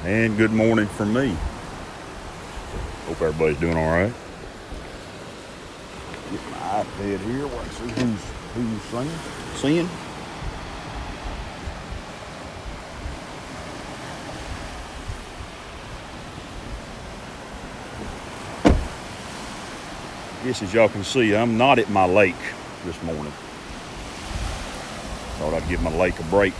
And good morning from me. Hope everybody's doing all right. Get my iPad here. Want to see who's seeing. Guess as y'all can see, I'm not at my lake this morning. Thought I'd give my lake a break.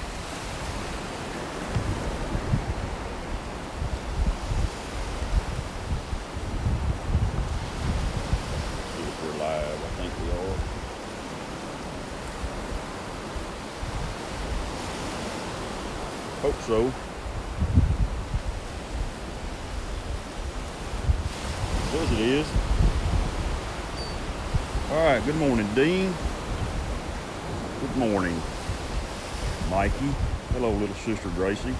Hope so. Says it is. All right, good morning, Dean. Good morning, Mikey. Hello, little sister Gracie.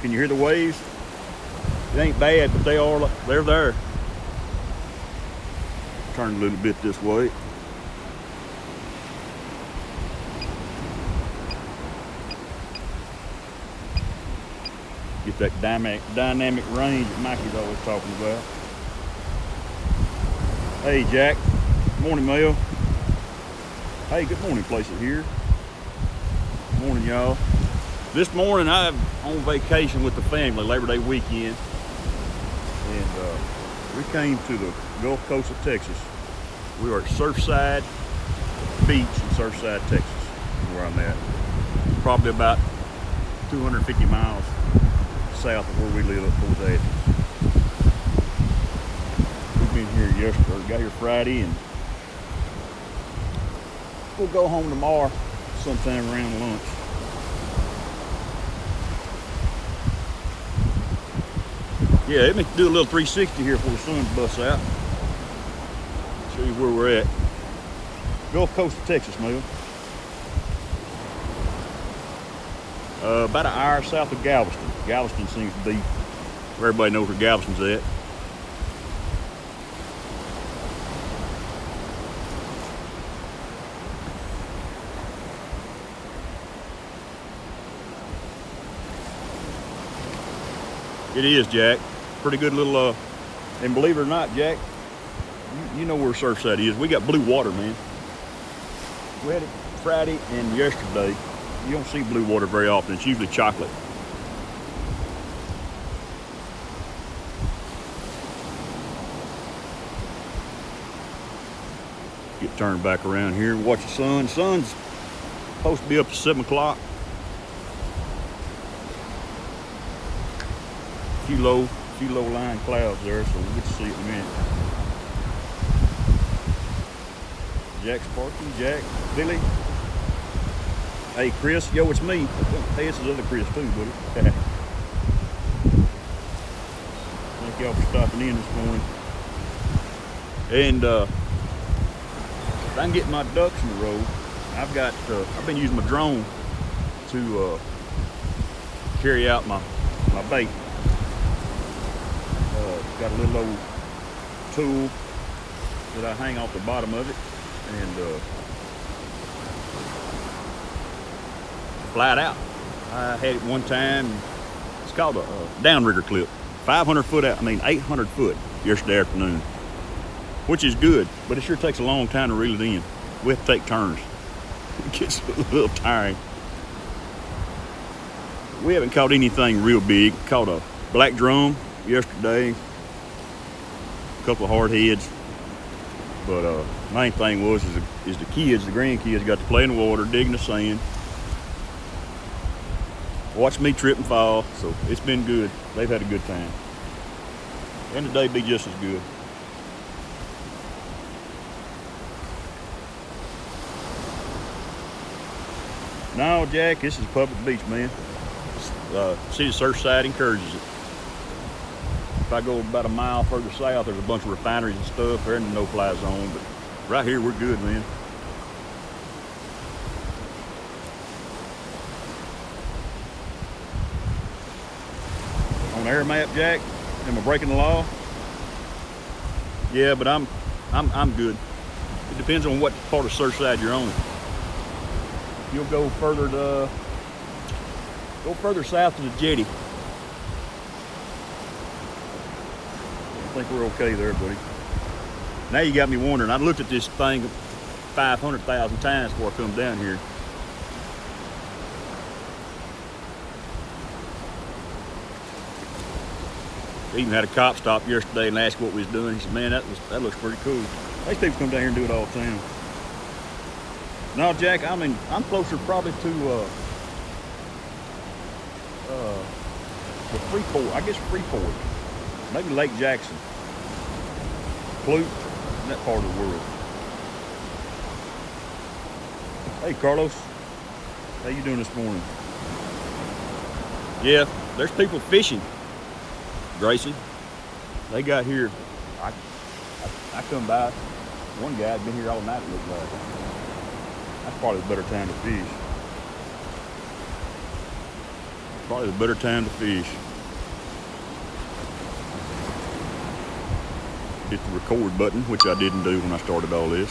Can you hear the waves? It ain't bad, but they're there. Turn a little bit this way. Get that dynamic range that Mikey's always talking about. Hey, Jack. Good morning, Mel. Hey, good morning, Places here. Good morning, y'all. This morning, I'm on vacation with the family, Labor Day weekend. And we came to the Gulf Coast of Texas. We are at Surfside Beach in Surfside, Texas, where I'm at. Probably about 250 miles south of where we live up towards Athens. We've been here yesterday, got here Friday, and we'll go home tomorrow sometime around lunch. Yeah, let me do a little 360 here before the sun busts out. Show you where we're at. Gulf Coast of Texas, Mel. About an hour south of Galveston. Galveston seems to be where everybody knows where Galveston's at. It is, Jack. Pretty good little, and believe it or not, Jack, you know where Surfside is. We got blue water, man. We had it Friday and yesterday. You don't see blue water very often. It's usually chocolate. Get turned back around here and watch the sun. Sun's supposed to be up to 7 o'clock. A few low lying clouds there, so we'll get to see it in a minute. Jack Sparky, Jack, Billy. Hey, Chris. Yo, it's me. Hey, it's the other Chris too, buddy. Thank y'all for stopping in this morning. And if I can get my ducks in a row, I've been using my drone to carry out my bait. Got a little old tool that I hang off the bottom of it and fly it out. I had it one time. It's called a downrigger clip. 500 foot out, 800 foot yesterday afternoon, which is good, but it sure takes a long time to reel it in. We have to take turns. It gets a little tiring. We haven't caught anything real big. Caught a black drum yesterday, a couple of hard heads, but main thing was is the grandkids got to play in the water, dig in the sand, watch me trip and fall, so it's been good. They've had a good time. And today be just as good. No, Jack, this is a public beach, man. City of Surfside encourages it. If I go about a mile further south, there's a bunch of refineries and stuff. They're in the no-fly zone, but right here, we're good, man. On air map, Jack, am I breaking the law? Yeah, but I'm good. It depends on what part of Surfside you're on. You'll go further south to the jetty. think we're okay there, buddy. Now you got me wondering. I looked at this thing 500,000 times before I come down here. I even had a cop stop yesterday and ask what we was doing. He said, "Man, that looks pretty cool." These people come down here and do it all the time. No, Jack, I mean, I'm closer probably to Freeport. I guess Freeport. Maybe Lake Jackson. Clute, that part of the world. Hey, Carlos. How you doing this morning? Yeah, there's people fishing, Gracie. They got here. I come by. One guy had been here all night, it looked like. That's probably the better time to fish. Probably the better time to fish. Hit the record button, which I didn't do when I started all this.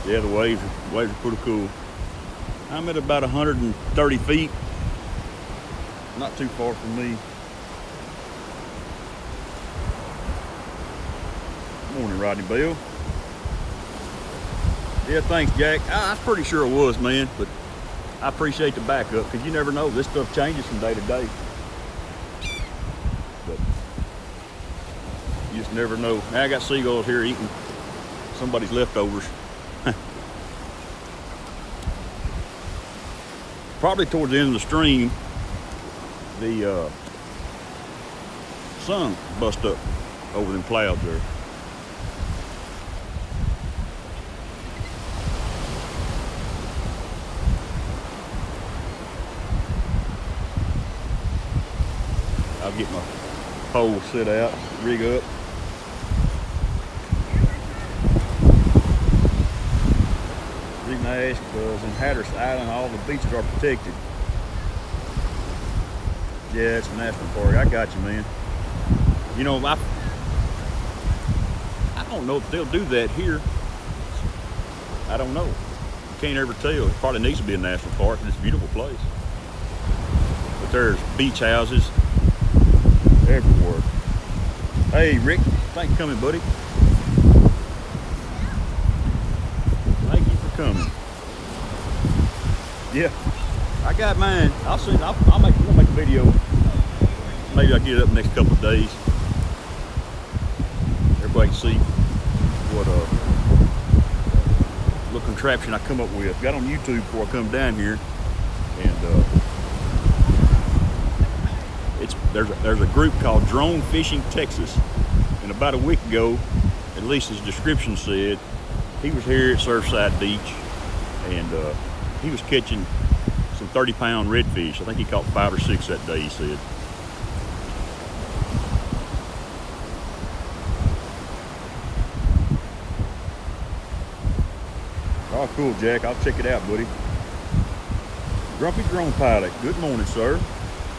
Yeah, the waves are pretty cool. I'm at about 130 feet. Not too far from me. Morning, Rodney Bell. Yeah, thanks, Jack. I'm pretty sure it was, man, but I appreciate the backup because you never know. This stuff changes from day to day. But you just never know. Now I got seagulls here eating somebody's leftovers. Probably towards the end of the stream, the sun bust up over them clouds there. I'll get my pole set out, rig up. The reason I ask because in Hatteras Island, all the beaches are protected. Yeah, it's a national park. I got you, man. You know, I don't know if they'll do that here. I don't know. You can't ever tell. It probably needs to be a national park, and it's a beautiful place. But there's beach houses everywhere. Hey, Rick, thanks for coming, buddy. Thank you for coming. Yeah, I got mine. We'll make a video. Maybe I'll get it up next couple of days. Everybody can see what little contraption I come up with. Got on YouTube before I come down here, and there's a group called Drone Fishing Texas, and about a week ago, at least his description said, he was here at Surfside Beach, and he was catching some 30-pound redfish. I think he caught 5 or 6 that day, he said. Oh, cool, Jack. I'll check it out, buddy. Grumpy Drone Pilot. Good morning, sir.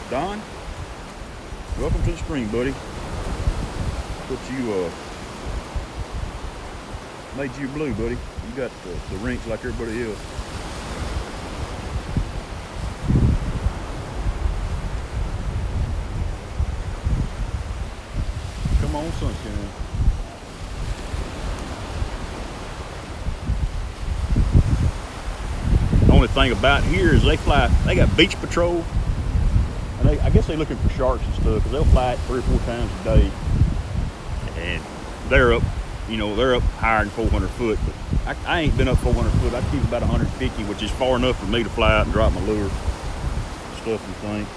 Don, welcome to the stream, buddy. Put you, made you blue, buddy. You got the rinks like everybody else. Come on, sunshine. The only thing about here is they got beach patrol, and I guess they're looking for sharks and stuff, because they'll fly it 3 or 4 times a day, and they're up, they're up higher than 400 foot, but I ain't been up 400 foot. I keep about 150, which is far enough for me to fly out and drop my lure, stuff and things.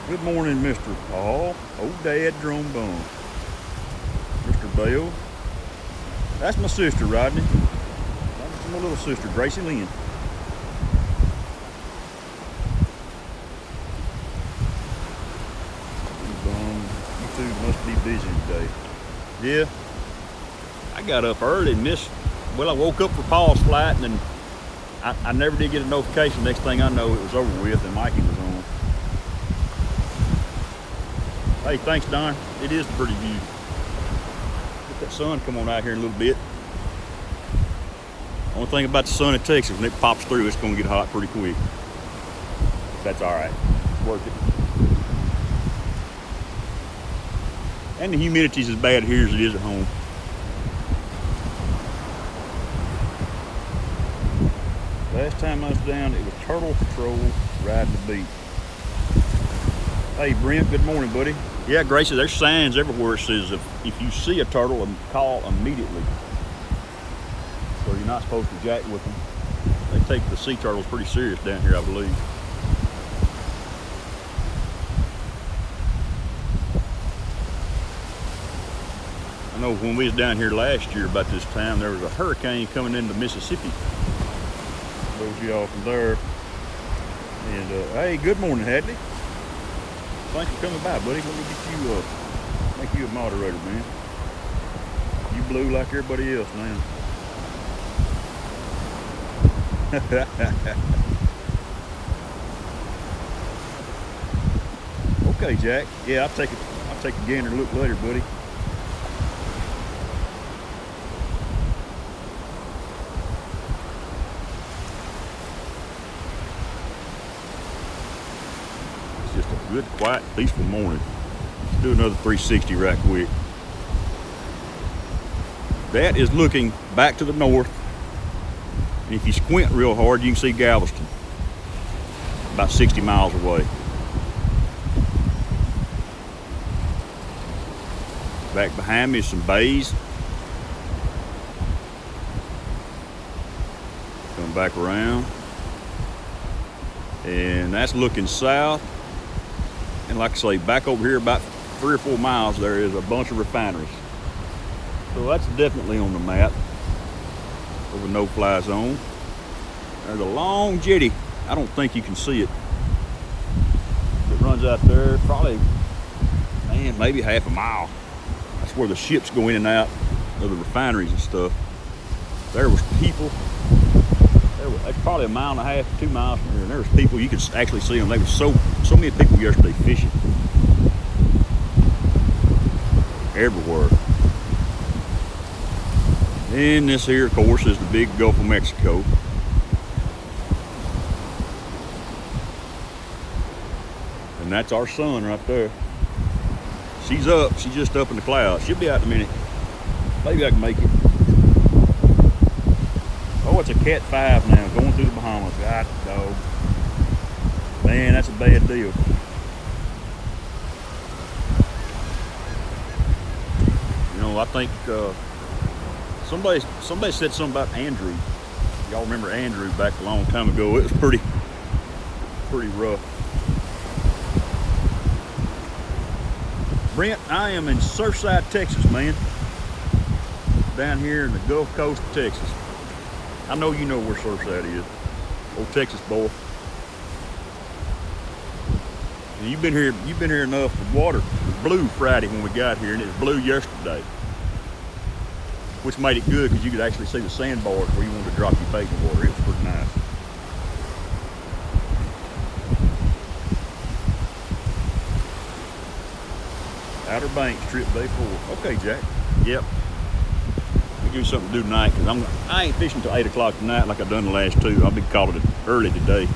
Good morning, Mr. Paul, old dad drone bum. Mr. Bell, that's my sister, Rodney. That's my little sister, Gracie Lynn. YouTube must be busy today. Yeah, I got up early and I woke up for Paul's flight, and then I never did get a notification. Next thing I know, it was over with and Mikey was on. Hey, thanks, Don. It is a pretty view. Let that sun come on out here in a little bit. Only thing about the sun in Texas, when it pops through, it's gonna get hot pretty quick. That's all right. Work it. And the humidity's as bad here as it is at home. Last time I was down, it was Turtle Patrol riding the beat. Hey Brent, good morning, buddy. Yeah, Gracie, there's signs everywhere that says if you see a turtle, call immediately. So you're not supposed to jack with them. They take the sea turtles pretty serious down here, I believe. I know when we was down here last year about this time, there was a hurricane coming into Mississippi. Those of y'all from there. And hey, good morning, Hadley. Thanks for coming by, buddy. Let me get you, make you a moderator, man. You blue like everybody else now. Okay, Jack. Yeah, I'll take a gander look later, buddy. It's just a good, quiet, peaceful morning. Let's do another 360 right quick. That is looking back to the north. And if you squint real hard, you can see Galveston, about 60 miles away. Back behind me is some bays. Come back around. And that's looking south. And like I say, back over here about 3 or 4 miles, there is a bunch of refineries. So that's definitely on the map. Over no-fly zone. There's a long jetty. I don't think you can see it. It runs out there probably, man, maybe half a mile. That's where the ships go in and out of the refineries and stuff. There was people. That's probably 1.5 miles, 2 miles from here. And there was people, you could actually see them. There was so many people yesterday fishing. Everywhere. And this here, of course, is the big Gulf of Mexico. And that's our sun right there. She's up. She's just up in the clouds. She'll be out in a minute. Maybe I can make it. Oh, it's a Cat 5 now, going through the Bahamas. God, dog. Man, that's a bad deal. You know, I think somebody said something about Andrew. Y'all remember Andrew back a long time ago? It was pretty rough. Brent, I am in Surfside, Texas, man. Down here in the Gulf Coast of Texas. I know you know where Surfside is. Old Texas boy. And you've been here enough. The water was blue Friday when we got here, and it was blue yesterday. Which made it good because you could actually see the sandbars where you wanted to drop your bait in the water. It was pretty nice. Outer Banks, trip day 4. Okay, Jack. Yep. We'll give you something to do tonight because I ain't fishing till 8 o'clock tonight like I've done the last 2. I'll be calling it early today.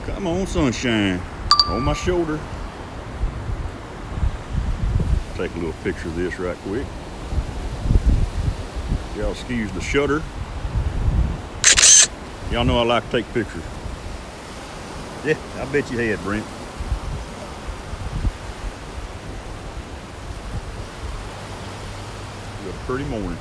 Come on, sunshine. On my shoulder. Take a little picture of this right quick. Y'all excuse the shutter. Y'all know I like to take pictures. Yeah, I bet you had, Brent. You got a pretty morning.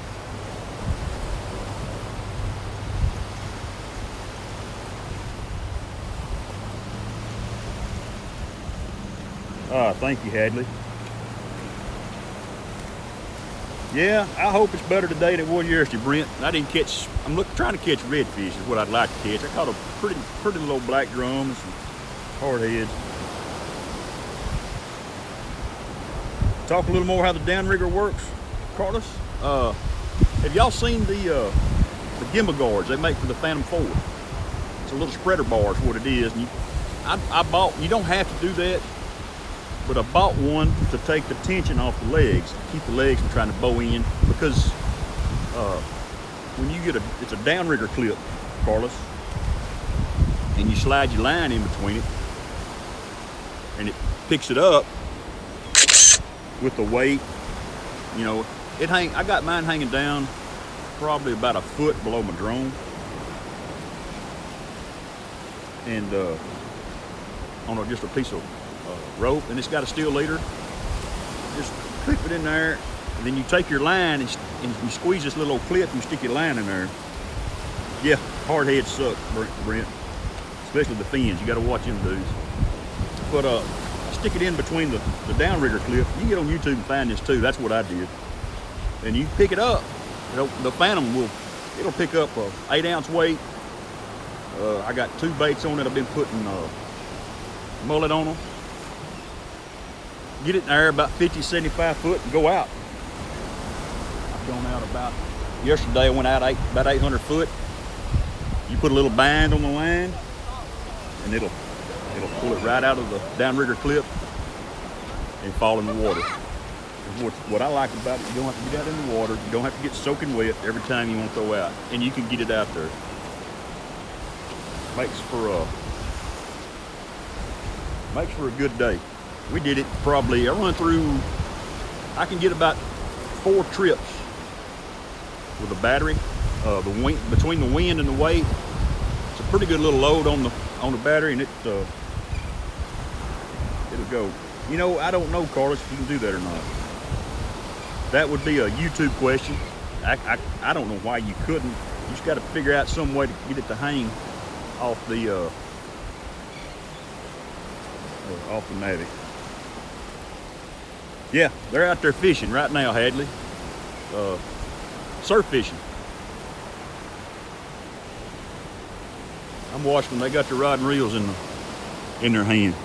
Thank you, Hadley. Yeah, I hope it's better today than it was yesterday, Brent. I didn't catch, trying to catch redfish is what I'd like to catch. I caught a pretty little black drums and hardheads. Talk a little more how the downrigger works, Carlos. Have y'all seen the gimbal guards they make for the Phantom 4? It's a little spreader bar is what it is. And I bought, you don't have to do that, but I bought one to take the tension off the legs, keep the legs from trying to bow in, because when you get it's a downrigger clip, Carlos, and you slide your line in between it, and it picks it up with the weight. You know, I got mine hanging down probably about a foot below my drone, and on just a piece of rope, and it's got a steel leader. Just clip it in there, and then you take your line and you squeeze this little clip and stick your line in there. Yeah, hard heads suck, Brent, especially the fins. You got to watch them dudes. But stick it in between the downrigger clip. You can get on YouTube and find this too. That's what I did. And you pick it up. The Phantom it'll pick up a 8-ounce weight. I got 2 baits on it. I've been putting mullet on them. Get it in there about 50, 75 foot and go out. I've gone out yesterday I went out about 800 foot. You put a little bind on the line and it'll pull it right out of the downrigger clip and fall in the water. What I like about it, you don't have to get out in the water. You don't have to get soaking wet every time you want to throw out. And you can get it out there. Makes for a good day. We did it probably, I can get about 4 trips with a battery. Between the wind and the weight, it's a pretty good little load on the battery, and it'll go. You know, I don't know, Carlos, if you can do that or not. That would be a YouTube question. I don't know why you couldn't. You just got to figure out some way to get it to hang off the Navy. Yeah, they're out there fishing right now, Hadley. Surf fishing. I'm watching them. They got their rod and reels in their hand.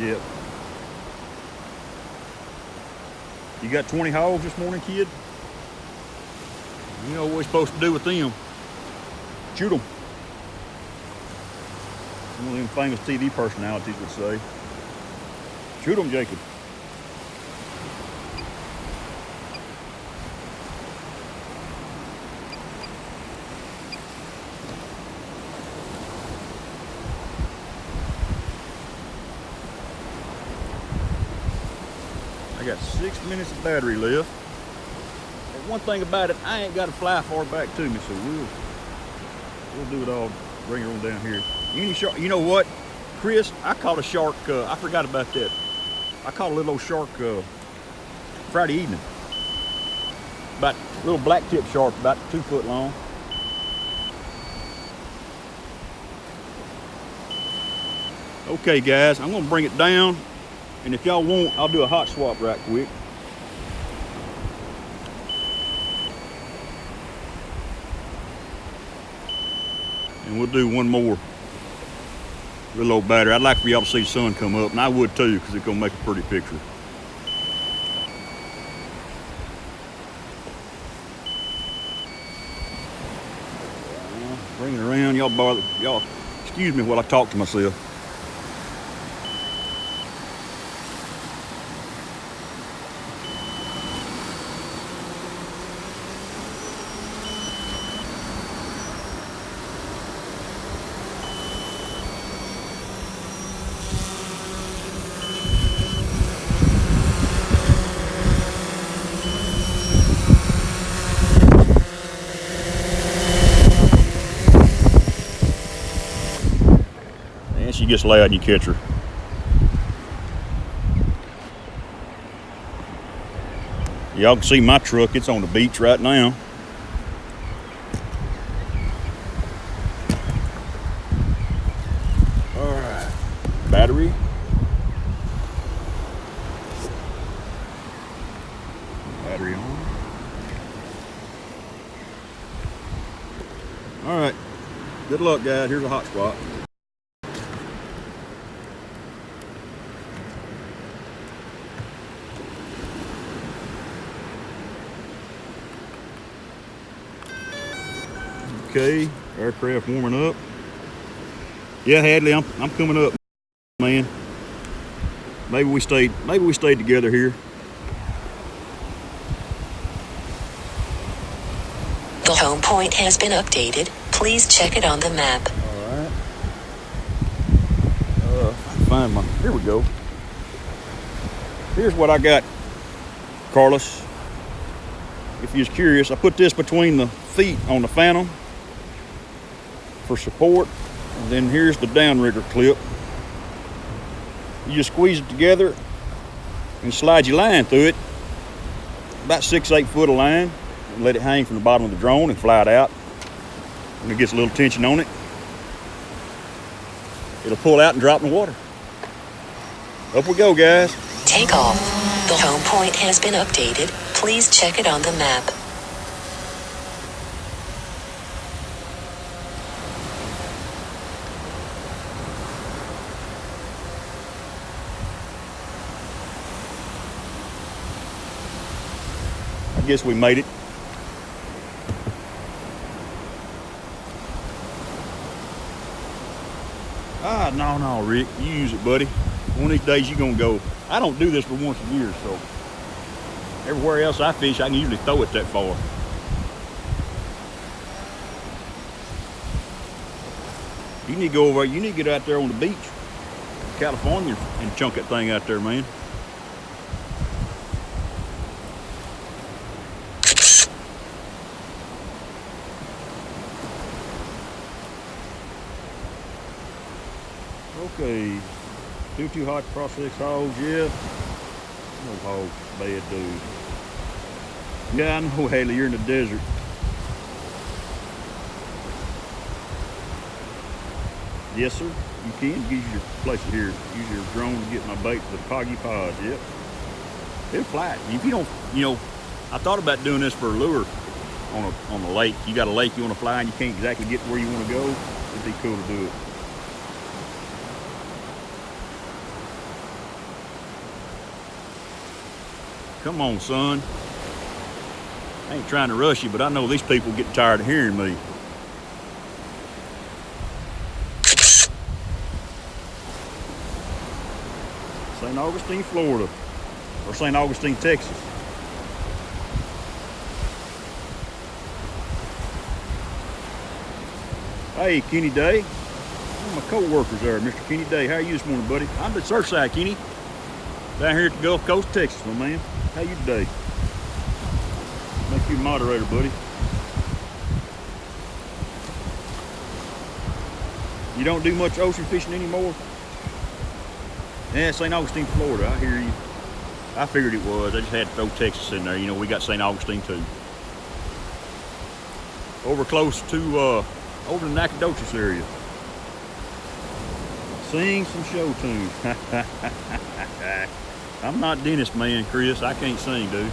Yep. You got 20 hogs this morning, kid? You know what we're supposed to do with them. Shoot them. One of them famous TV personalities would say. Shoot them, Jacob. I got 6 minutes of battery left. And one thing about it, I ain't got to fly far back to me, so we'll do it all. Bring it on down here. Any shark? You know what, Chris? I caught a shark. I forgot about that. I caught a little old shark Friday evening. About a little black tip shark, about 2 foot long. Okay, guys, I'm gonna bring it down. And if y'all want, I'll do a hot swap right quick. And we'll do one more little old battery. I'd like for y'all to see the sun come up, and I would too, because it's gonna make a pretty picture. Bring it around, y'all excuse me while I talk to myself. She gets loud and you catch her. Y'all can see my truck. It's on the beach right now. All right. Battery. Battery on. All right. Good luck, guys. Here's a hot spot. Okay, aircraft warming up. Yeah, Hadley, I'm coming up, man. Maybe we stayed together here. The home point has been updated. Please check it on the map. All right. Find my. Here we go. Here's what I got, Carlos. If you're curious, I put this between the feet on the Phantom for support. And then here's the downrigger clip. You just squeeze it together and slide your line through it. About 6-8 foot of line. And let it hang from the bottom of the drone and fly it out. When it gets a little tension on it, it'll pull out and drop in the water. Up we go, guys. Take off. The home point has been updated. Please check it on the map. I guess we made it. No, Rick, you use it, buddy. One of these days you're gonna go. I don't do this for once a year, so everywhere else I fish, I can usually throw it that far. You need to go over. You need to get out there on the beach, California, and chunk that thing out there, man. Okay, too hot to process hogs, yeah. No hogs, bad dude. Yeah, I know, Haley, you're in the desert. Yes, sir, you can use your place here. Use your drone to get my bait to the Poggy Pod, yep. It'll fly. If you don't, I thought about doing this for a lure on a lake. You got a lake you want to fly and you can't exactly get to where you want to go, it'd be cool to do it. Come on, son. I ain't trying to rush you, but I know these people get tired of hearing me. St. Augustine, Florida, or St. Augustine, Texas. Hey, Kenny Day. One of my co-workers there, Mr. Kenny Day. How are you this morning, buddy? I'm at Surfside, Kenny. Down here at the Gulf Coast, Texas, my man. How you today? Make you a moderator, buddy. You don't do much ocean fishing anymore? Yeah, St. Augustine, Florida. I hear you. I figured it was. I just had to throw Texas in there. We got St. Augustine too. Over close to, over the Nacogdoches area. Sing some show tunes. I'm not Dennis, man, Chris. I can't sing, dude.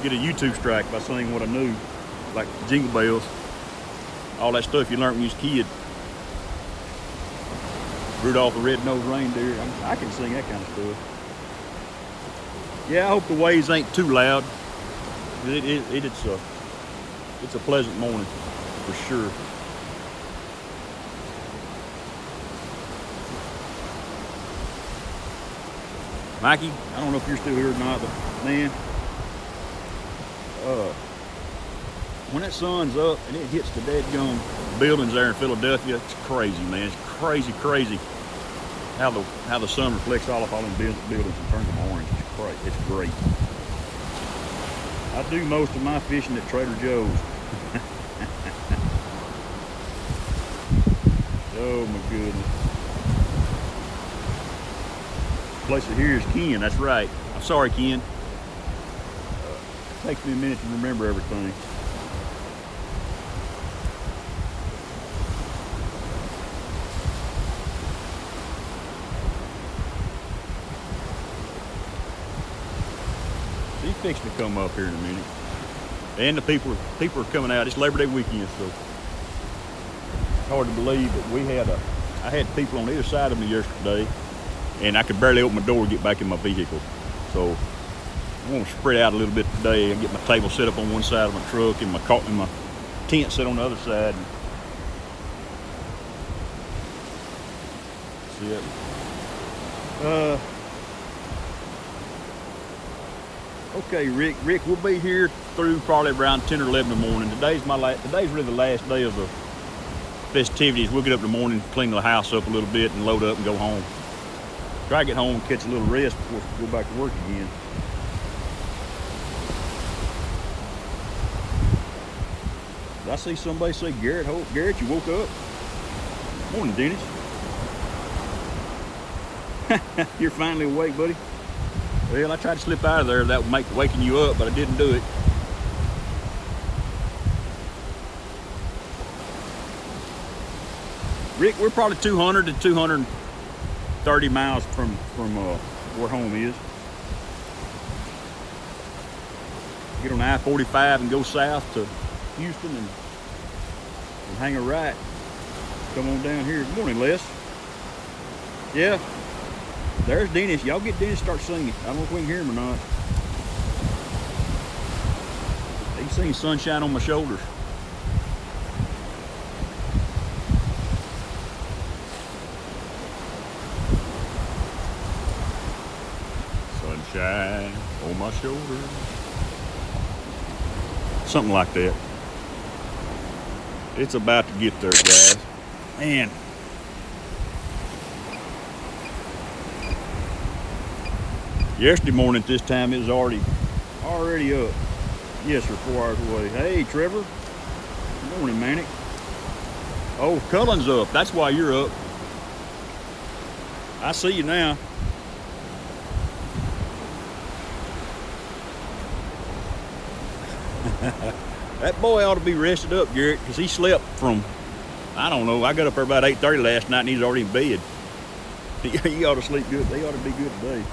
Get a YouTube strike by singing what I knew, like Jingle Bells, all that stuff you learned when you was a kid. Rudolph the Red-Nosed Reindeer. I can sing that kind of stuff. Yeah, I hope the waves ain't too loud. It's a pleasant morning for sure. Mikey, I don't know if you're still here or not, but man, when that sun's up and it hits the dead-gum buildings there in Philadelphia, it's crazy, man. It's crazy how the sun reflects all off all them buildings and turns them orange. It's great. I do most of my fishing at Trader Joe's. Oh my goodness. Place it here is Ken, that's right. I'm sorry, Ken. It takes me a minute to remember everything. He's fixing to come up here in a minute. And the people are coming out. It's Labor Day weekend, so it's hard to believe that I had people on either side of me yesterday, and I could barely open my door to get back in my vehicle. So I want to spread out a little bit today and get my table set up on one side of my truck and my tent set on the other side. See it. Okay, Rick, we'll be here through probably around 10 or 11 in the morning. Today's really the last day of the festivities. We'll get up in the morning, clean the house up a little bit, and load up and go home. Try to get home and catch a little rest before we go back to work again. Did I see somebody say Garrett? Garrett, you woke up? Morning, Dennis. You're finally awake, buddy. Well, I tried to slip out of there. That would make waking you up, but I didn't do it. Rick, we're probably 200 to 230 miles from where home is. Get on I-45 and go south to Houston and hang a right. Come on down here. Good morning, Les. Yeah. There's Dennis. Y'all get Dennis to start singing. I don't know if we can hear him or not. He's singing Sunshine on My Shoulders. Sunshine on my shoulders. Something like that. It's about to get there, guys. Man. Yesterday morning at this time, it was already up. Yes, sir, 4 hours away. Hey, Trevor. Good morning, Manic. Oh, Cullen's up. That's why you're up. I see you now. That boy ought to be rested up, Garrett, because he slept from, I don't know, I got up there about 8:30 last night and he's already in bed. He ought to sleep good. They ought to be good today.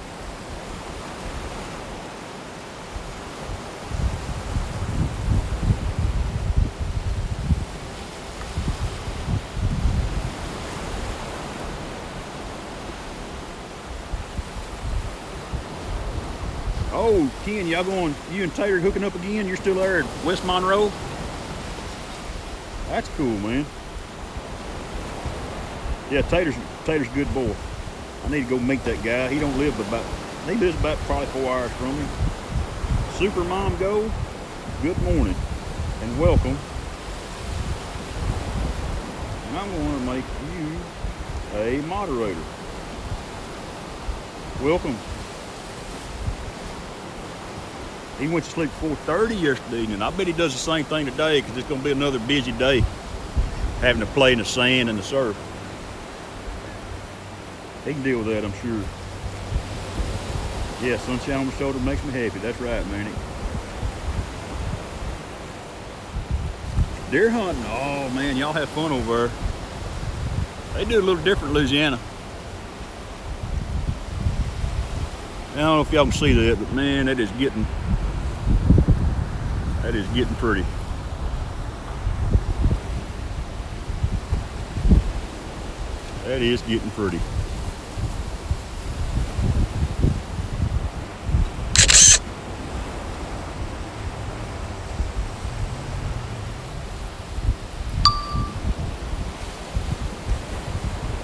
Oh, Ken, y'all going, you and Tater hooking up again? You're still there at West Monroe? That's cool, man. Yeah, Tater's a good boy. I need to go meet that guy. He lives about probably 4 hours from me. Super Mom Go, good morning and welcome. And I'm going to make you a moderator. Welcome. He went to sleep 4:30 yesterday evening. I bet he does the same thing today because it's going to be another busy day having to play in the sand and the surf. He can deal with that, I'm sure. Yeah, sunshine on my shoulder makes me happy. That's right, man. Deer hunting. Oh, man, y'all have fun over there. They do a little different in Louisiana. I don't know if y'all can see that, but man, that is getting pretty. That is getting pretty.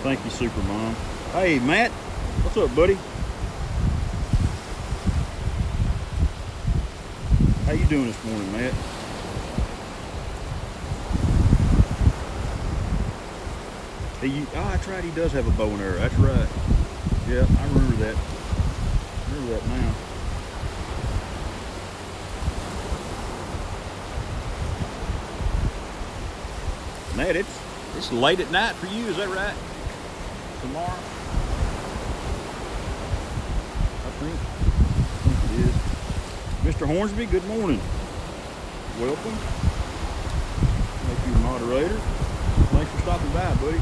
Thank you, Super Mom. Hey, Matt. What's up, buddy? How you doing this morning, Matt? That's right, he does have a bow and arrow. That's right. Yeah, I remember that. Now. Matt, it's late at night for you, is that right? Tomorrow? I think it is. Mr. Hornsby, good morning. Welcome. Make you a moderator. Thanks for stopping by, buddy.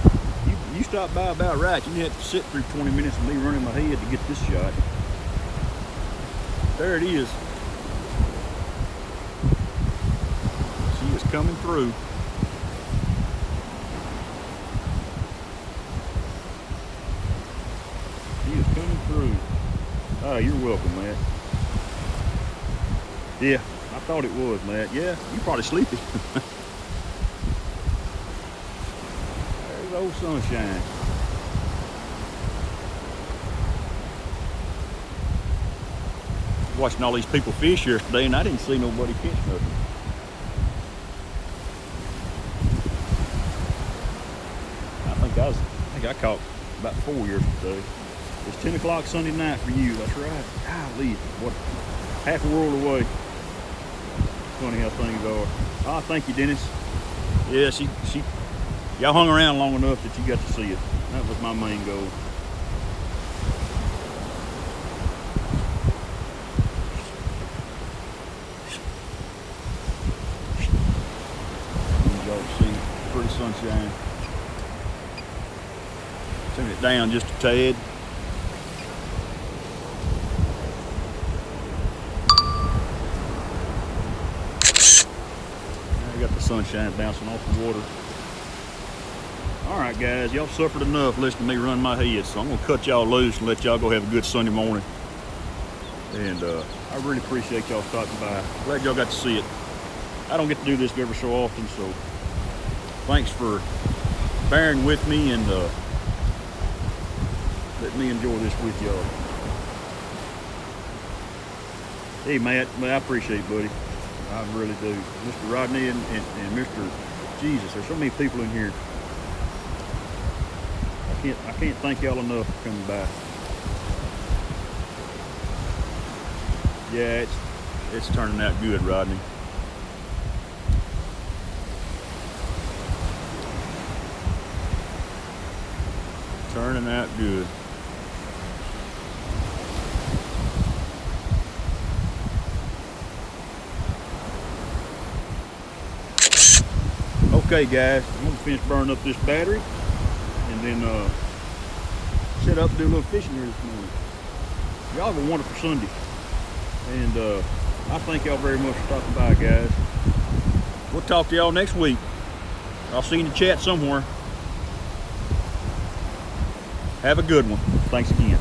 You stopped by about right. You didn't have to sit through 20 minutes of me running my head to get this shot. There it is. She is coming through. She is coming through. Oh, you're welcome, Matt. Yeah, I thought it was, Matt. Yeah, you probably sleepy. There's old sunshine. Watching all these people fish yesterday, and I didn't see nobody catch nothing. I think I caught about 4 yesterday. It's 10 o'clock Sunday night for you. That's right. Golly, what, half a world away. Funny how things are. Ah, thank you, Dennis. Yeah, y'all hung around long enough that you got to see it. That was my main goal. Y'all see pretty sunshine. Turn it down just a tad. Now I got the sunshine bouncing off the water. All right, guys, y'all suffered enough listening to me run my head, so I'm gonna cut y'all loose and let y'all go have a good Sunday morning. And I really appreciate y'all stopping by. Glad y'all got to see it. I don't get to do this ever so often, so thanks for bearing with me and let me enjoy this with y'all. Hey, Matt, I appreciate it, buddy. I really do. Mr. Rodney and Mr. Jesus, there's so many people in here. I can't thank y'all enough for coming by. Yeah, it's turning out good, Rodney. Turning out good. Okay, guys, I'm gonna finish burning up this battery and then set up and do a little fishing here this morning. Y'all have a wonderful Sunday, and I thank y'all very much for stopping by, guys. We'll talk to y'all next week. I'll see you in the chat somewhere. Have a good one. Thanks again.